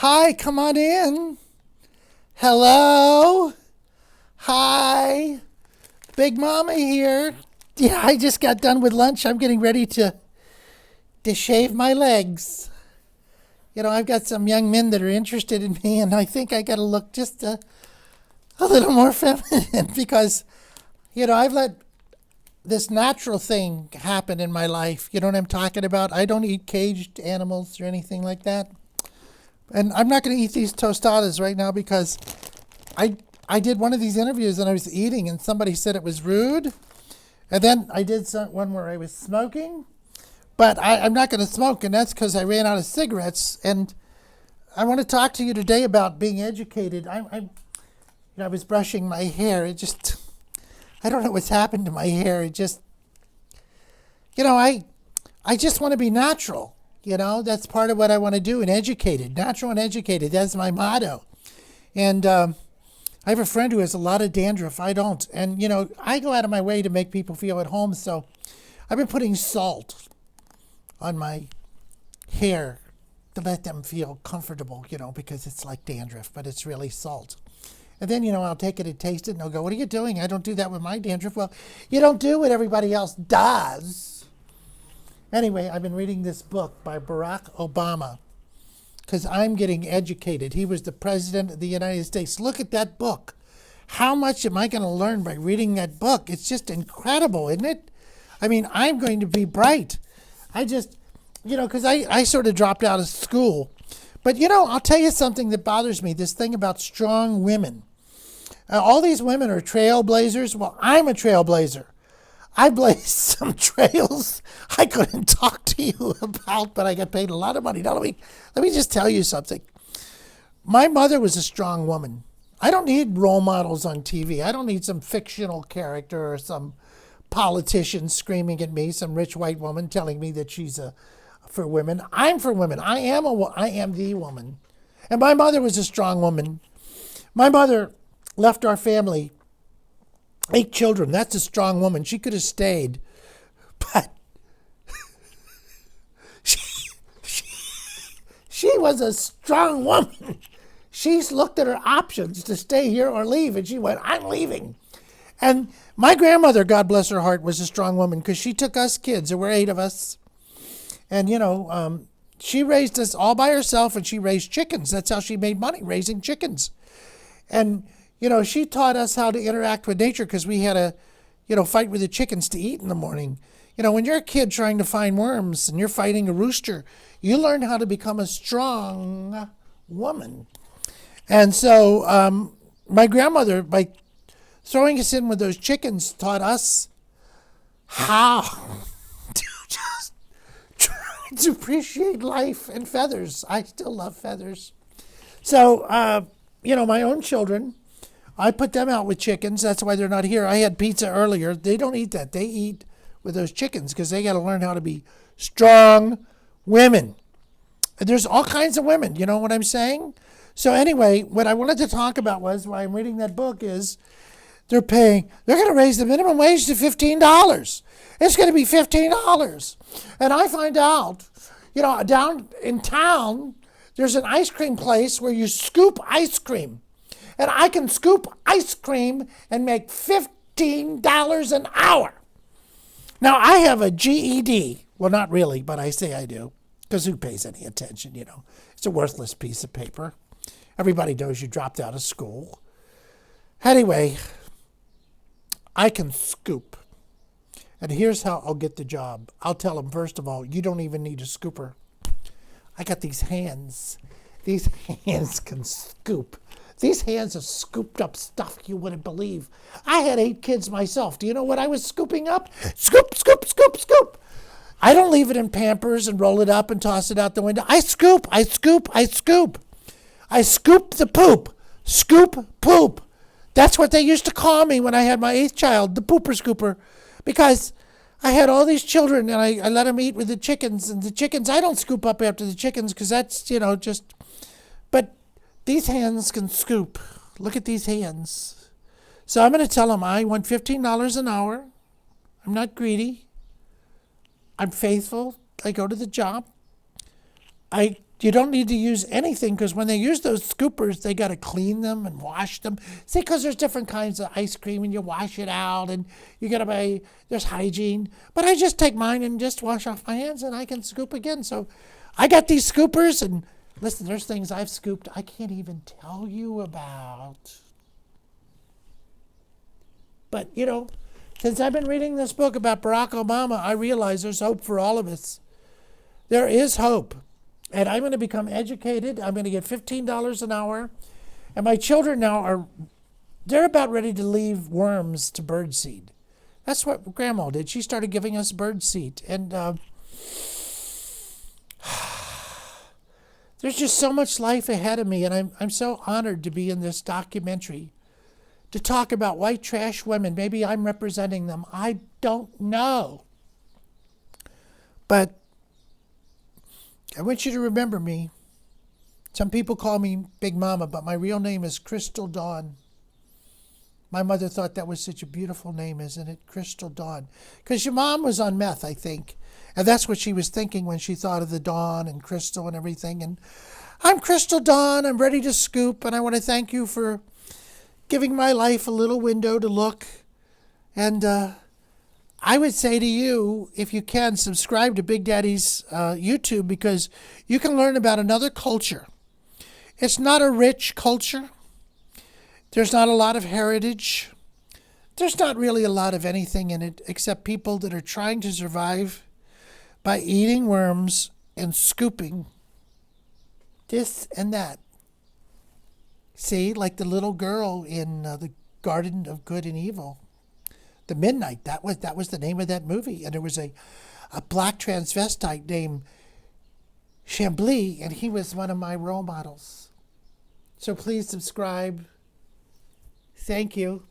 Hi, come on in. Hello. Hi. Big Mama here. Yeah, I just got done with lunch. I'm getting ready to shave my legs. I've got some young men that are interested in me, and I think I got to look just a little more feminine because, I've let this natural thing happen in my life. You know what I'm talking about? I don't eat caged animals or anything like that. And I'm not going to eat these tostadas right now because I did one of these interviews and I was eating and somebody said it was rude. And then I did one where I was smoking. But I'm not going to smoke, and that's because I ran out of cigarettes. And I want to talk to you today about being educated. I was brushing my hair. I don't know what's happened to my hair. I just want to be natural. That's part of what I want to do, and educated, natural and educated. That's my motto. And I have a friend who has a lot of dandruff. I don't. And, I go out of my way to make people feel at home. So I've been putting salt on my hair to let them feel comfortable, because it's like dandruff, but it's really salt. And then, I'll take it and taste it, and they'll go, "What are you doing? I don't do that with my dandruff." Well, you don't do what everybody else does. Anyway, I've been reading this book by Barack Obama because I'm getting educated. He was the president of the United States. Look at that book. How much am I going to learn by reading that book? It's just incredible, isn't it? I mean, I'm going to be bright. Because I sort of dropped out of school. But, I'll tell you something that bothers me, this thing about strong women. All these women are trailblazers. Well, I'm a trailblazer. I blazed some trails I couldn't talk to you about, but I got paid a lot of money. Now, let me just tell you something. My mother was a strong woman. I don't need role models on TV. I don't need some fictional character or some politician screaming at me, some rich white woman telling me that she's for women. I'm for women. I am the woman. And my mother was a strong woman. My mother left our family 8 children. That's a strong woman. She could have stayed. But she was a strong woman. She's looked at her options to stay here or leave, and she went, "I'm leaving." And my grandmother, God bless her heart, was a strong woman because she took us kids. There were 8 of us. And, she raised us all by herself, and she raised chickens. That's how she made money, raising chickens. And, she taught us how to interact with nature because we had to, fight with the chickens to eat in the morning. When you're a kid trying to find worms and you're fighting a rooster, you learn how to become a strong woman. And so my grandmother, by throwing us in with those chickens, taught us how to just try to appreciate life and feathers. I still love feathers. So, my own children, I put them out with chickens. That's why they're not here. I had pizza earlier. They don't eat that. They eat with those chickens because they got to learn how to be strong women. And there's all kinds of women. You know what I'm saying? So anyway, what I wanted to talk about was, why I'm reading that book is, they're going to raise the minimum wage to $15. It's going to be $15. And I find out, down in town, there's an ice cream place where you scoop ice cream. And I can scoop ice cream and make $15 an hour. Now, I have a GED. Well, not really, but I say I do. Because who pays any attention, It's a worthless piece of paper. Everybody knows you dropped out of school. Anyway, I can scoop. And here's how I'll get the job. I'll tell them, first of all, you don't even need a scooper. I got these hands. These hands can scoop. These hands have scooped up stuff you wouldn't believe. I had 8 kids myself. Do you know what I was scooping up? Scoop, scoop, scoop, scoop. I don't leave it in Pampers and roll it up and toss it out the window. I scoop, I scoop, I scoop. I scoop the poop. Scoop, poop. That's what they used to call me when I had my 8th child, the pooper scooper, because I had all these children and I let them eat with the chickens. And the chickens, I don't scoop up after the chickens because that's, but these hands can scoop. Look at these hands. So I'm going to tell them I want $15 an hour. I'm not greedy. I'm faithful. I go to the job. I You don't need to use anything because when they use those scoopers, they got to clean them and wash them. See, because there's different kinds of ice cream and you wash it out and you got to buy, there's hygiene. But I just take mine and just wash off my hands and I can scoop again. So I got these scoopers and listen, there's things I've scooped I can't even tell you about. But, since I've been reading this book about Barack Obama, I realize there's hope for all of us. There is hope. And I'm going to become educated. I'm going to get $15 an hour. And my children now they're about ready to leave worms to birdseed. That's what Grandma did. She started giving us birdseed. And there's just so much life ahead of me. And I'm so honored to be in this documentary to talk about white trash women. Maybe I'm representing them. I don't know. But I want you to remember me. Some people call me Big Mama, but my real name is Crystal Dawn. My mother thought that was such a beautiful name, isn't it? Crystal Dawn. Because your mom was on meth, I think. And that's what she was thinking when she thought of the Dawn and Crystal and everything. And I'm Crystal Dawn. I'm ready to scoop. And I want to thank you for giving my life a little window to look. And I would say to you, if you can, subscribe to Big Daddy's YouTube because you can learn about another culture. It's not a rich culture. There's not a lot of heritage. There's not really a lot of anything in it except people that are trying to survive by eating worms and scooping this and that. See, like the little girl in the Garden of Good and Evil. The Midnight, that was the name of that movie. And there was a black transvestite named Chambly, and he was one of my role models. So please subscribe. Thank you.